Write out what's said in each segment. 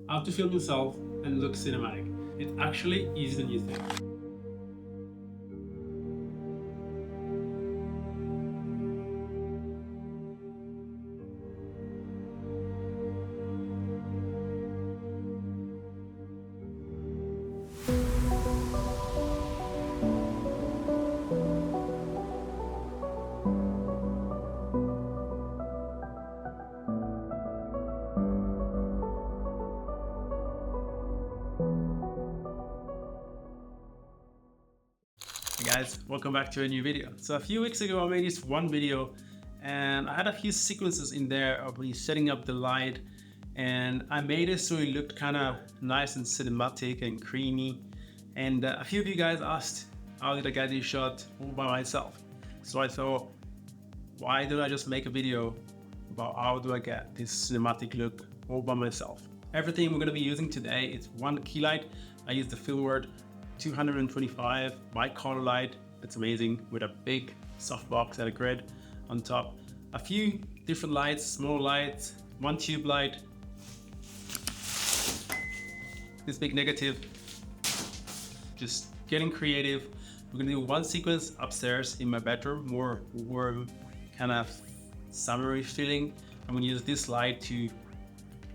how to film yourself and look cinematic. It's actually easier than you think. Hey guys, welcome back to a new video. So a few weeks ago I made this one video and I had a few sequences in there of me setting up the light, and I made it so it looked kind of nice and cinematic and creamy, and a few of you guys asked how did I get this shot all by myself. So I thought, why don't I just make a video about how do I get this cinematic look all by myself. Everything we're going to be using today is one key light. I use the Filward 225 bi-color light. It's amazing, with a big softbox and a grid on top. A few different lights, small lights, one tube light, this big negative. Just getting creative. We're gonna do one sequence upstairs in my bedroom, more warm, kind of summery feeling. I'm gonna use this light to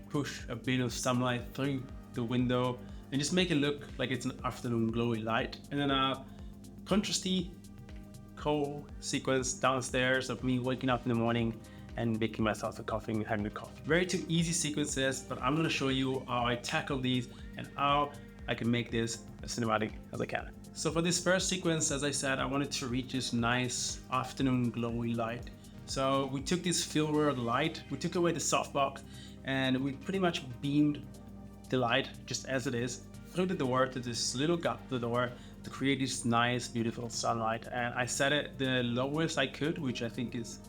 push a bit of sunlight through the window and just make it look like it's an afternoon glowy light. And then a contrasty cold sequence downstairs of me waking up in the morning and making myself a coffee and having a coffee. Very two easy sequences, but I'm gonna show you how I tackle these and how I can make this as cinematic as I can. So for this first sequence, as I said, I wanted to reach this nice afternoon glowy light. So we took this Filward light, we took away the softbox, and we pretty much beamed the light just as it is through the door to this little gap the door to create this nice beautiful sunlight. And I set it the lowest I could, which I think is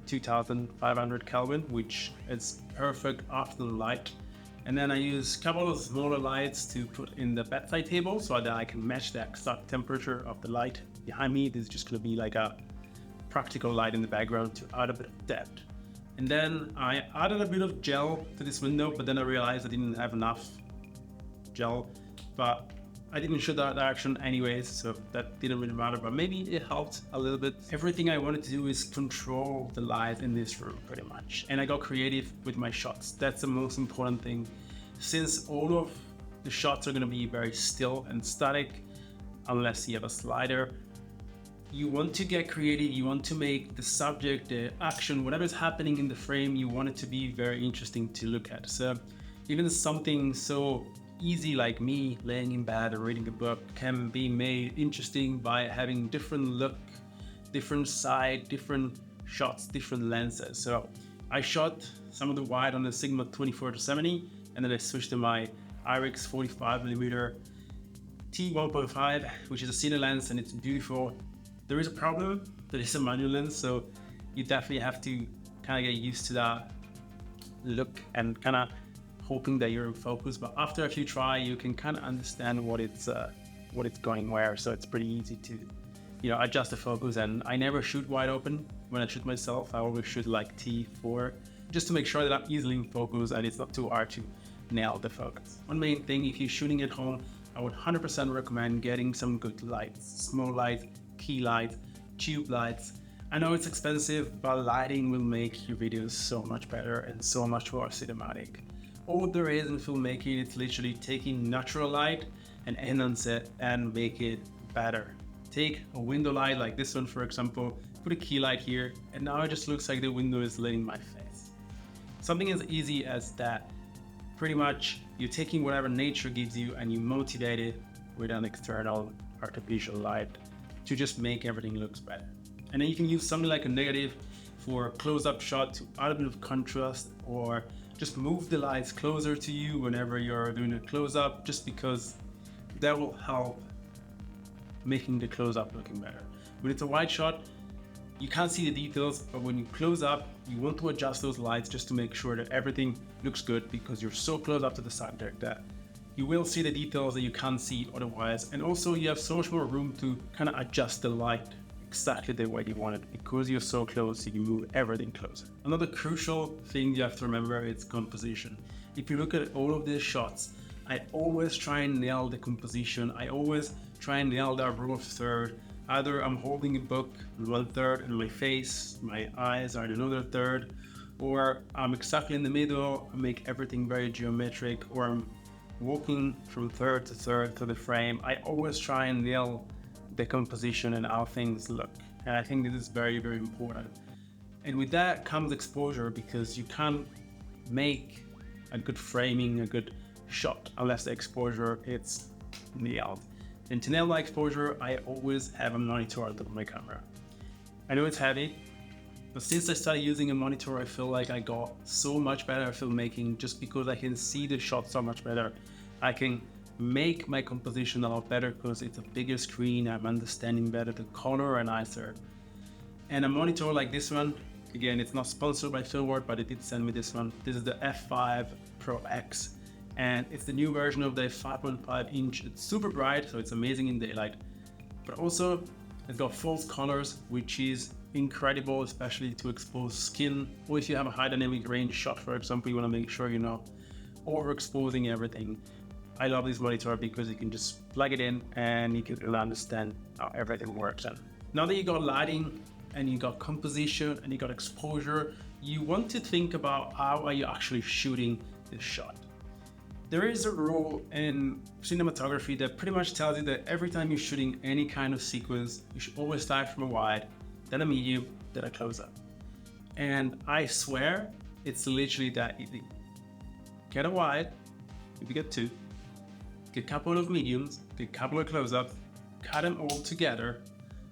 2500 Kelvin, which is perfect afternoon light. And then I use a couple of smaller lights to put in the bedside table so that I can match the exact temperature of the light behind me. This is just going to be like a practical light in the background to add a bit of depth. And then I added a bit of gel to this window, but then I realized I didn't have enough gel, but I didn't shoot that direction anyways, so that didn't really matter, but maybe it helped a little bit. Everything I wanted to do is control the light in this room pretty much. And I got creative with my shots. That's the most important thing. Since all of the shots are gonna be very still and static, unless you have a slider, you want to get creative, you want to make the subject, the action, whatever's happening in the frame, you want it to be very interesting to look at. So even something so easy like me laying in bed or reading a book can be made interesting by having different look, different side, different shots, different lenses. So I shot some of the wide on the Sigma 24-70, and then I switched to my IRIX 45mm T1.5, which is a cine lens, and it's beautiful. There is a problem that it's a manual lens, so you definitely have to kind of get used to that look and kind of hoping that you're in focus. But after a few try, you can kind of understand what it's going where. So it's pretty easy to, adjust the focus. And I never shoot wide open when I shoot myself. I always shoot like T4, just to make sure that I'm easily in focus and it's not too hard to nail the focus. One main thing, if you're shooting at home, I would 100% recommend getting some good lights, small lights, key lights, tube lights. I know it's expensive, but lighting will make your videos so much better and so much more cinematic. All there is in filmmaking, it's literally taking natural light and enhance it and make it better. Take a window light like this one, for example, put a key light here, and now it just looks like the window is lit in my face. Something as easy as that. Pretty much, you're taking whatever nature gives you and you motivate it with an external artificial light to just make everything looks better. And then you can use something like a negative for a close-up shot to add a bit of contrast, or just move the lights closer to you whenever you're doing a close-up, just because that will help making the close-up looking better. When it's a wide shot, you can't see the details, but when you close up, you want to adjust those lights just to make sure that everything looks good, because you're so close up to the subject that you will see the details that you can't see otherwise. And also you have so much more room to kind of adjust the light exactly the way you want it, because you're so close, you can move everything closer. Another crucial thing you have to remember is composition. if you look at all of these shots, I always try and nail the composition. I always try and nail that rule of third. Either I'm holding a book in one third and my face, my eyes are in another third, or I'm exactly in the middle, I make everything very geometric, or I'm walking from third to third to the frame. I always try and nail the composition and how things look. And I think this is very, very important. And with that comes exposure, because you can't make a good framing, a good shot, unless the exposure is nailed. And to nail my exposure, I always have a monitor on top of my camera. I know it's heavy, but since I started using a monitor, I feel like I got so much better at filmmaking just because I can see the shot so much better. I can make my composition a lot better because it's a bigger screen, I'm understanding better the color and ISO. And a monitor like this one, again, it's not sponsored by Filmwork, but it did send me this one. This is the F5 Pro X, and it's the new version of the 5.5 inch. It's super bright, so it's amazing in daylight, but also it's got false colors, which is incredible, especially to expose skin, or if you have a high dynamic range shot, for example, you want to make sure you're not overexposing everything. I love this monitor because you can just plug it in and you can really understand how everything works. And now that you got lighting and you got composition and you got exposure, you want to think about how are you actually shooting this shot. There is a rule in cinematography that pretty much tells you that every time you're shooting any kind of sequence, you should always start from a wide, then a medium, then a close-up. And I swear, it's literally that easy. Get a wide, if you get two, get a couple of mediums, get a couple of close-ups, cut them all together,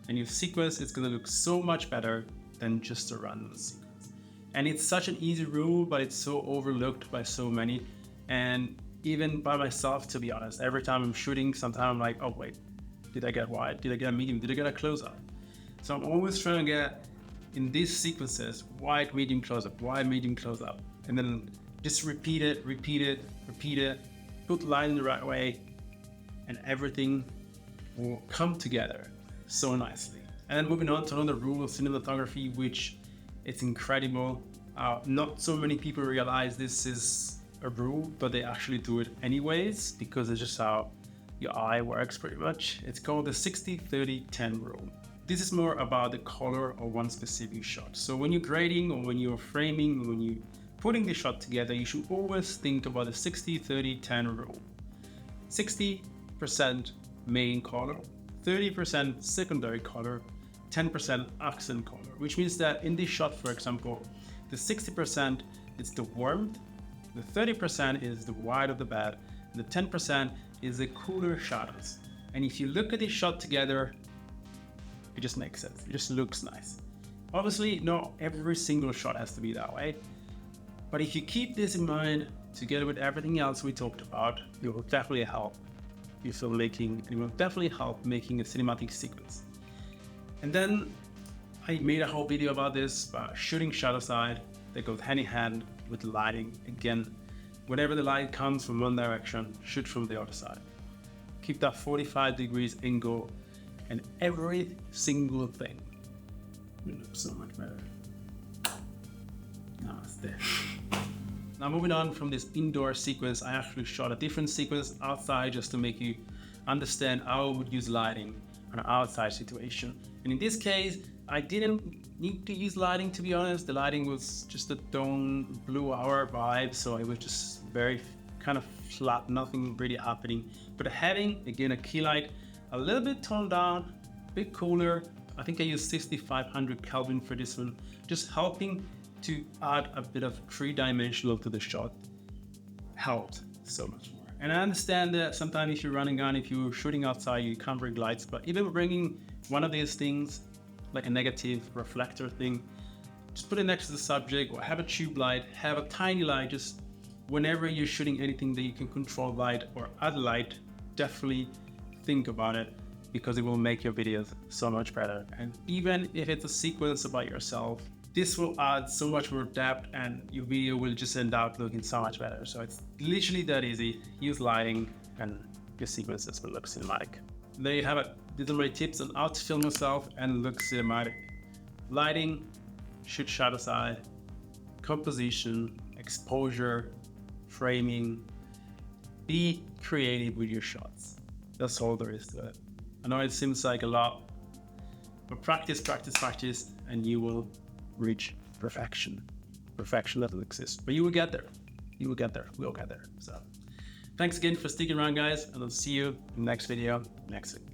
and your sequence is going to look so much better than just a random sequence. And it's such an easy rule, but it's so overlooked by so many. And even by myself, to be honest, every time I'm shooting, sometimes I'm like, oh wait, did I get wide? Did I get a medium? Did I get a close-up? So I'm always trying to get, in these sequences, wide, medium, close-up, wide, medium, close-up. And then just repeat it, put the line in the right way, and everything will come together so nicely. And then moving on to another rule of cinematography, which it's incredible. Not so many people realize this is a rule, but they actually do it anyways, because it's just how your eye works pretty much. It's called the 60-30-10 rule. This is more about the color of one specific shot. So when you're grading or when you're framing, when you're putting the shot together, you should always think about the 60-30-10 rule. 60% main color, 30% secondary color, 10% accent color, which means that in this shot, for example, the 60% is the warmth, the 30% is the white of the bed, and the 10% is the cooler shadows. And if you look at this shot together, it just makes sense. It just looks nice. Obviously, not every single shot has to be that way, but if you keep this in mind, together with everything else we talked about, it will definitely help your filmmaking, and it will definitely help making a cinematic sequence. And then I made a whole video about this, about shooting shadow side, that goes hand in hand with lighting. Again, whenever the light comes from one direction, shoot from the other side. Keep that 45 degrees angle, and every single thing will look so much better. Namaste. Now moving on from this indoor sequence, I actually shot a different sequence outside just to make you understand how I would use lighting on an outside situation. And in this case, I didn't need to use lighting, to be honest. The lighting was just a tone blue hour vibe, so it was just very kind of flat, nothing really happening. But having, again, a key light, a little bit toned down, a bit cooler. I think I used 6500 Kelvin for this one, just helping to add a bit of three-dimensional to the shot helped so much more. And I understand that sometimes if you're running on, if you're shooting outside, you can't bring lights, but even bringing one of these things, like a negative reflector thing, just put it next to the subject, or have a tube light, have a tiny light, just whenever you're shooting anything that you can control light or add light, definitely think about it, because it will make your videos so much better. And even if it's a sequence about yourself, this will add so much more depth and your video will just end up looking so much better. So it's literally that easy. Use lighting and your sequences will look cinematic. There you have it. These are my tips on how to film yourself and look cinematic. Lighting, shoot shadow side, composition, exposure, framing. Be creative with your shots. That's all there is to it. I know it seems like a lot, but practice, practice, practice, and you will reach perfection. Perfection doesn't exist, but you will get there. You will get there. We'll get there. So thanks again for sticking around, guys, and I'll see you in the next video next week.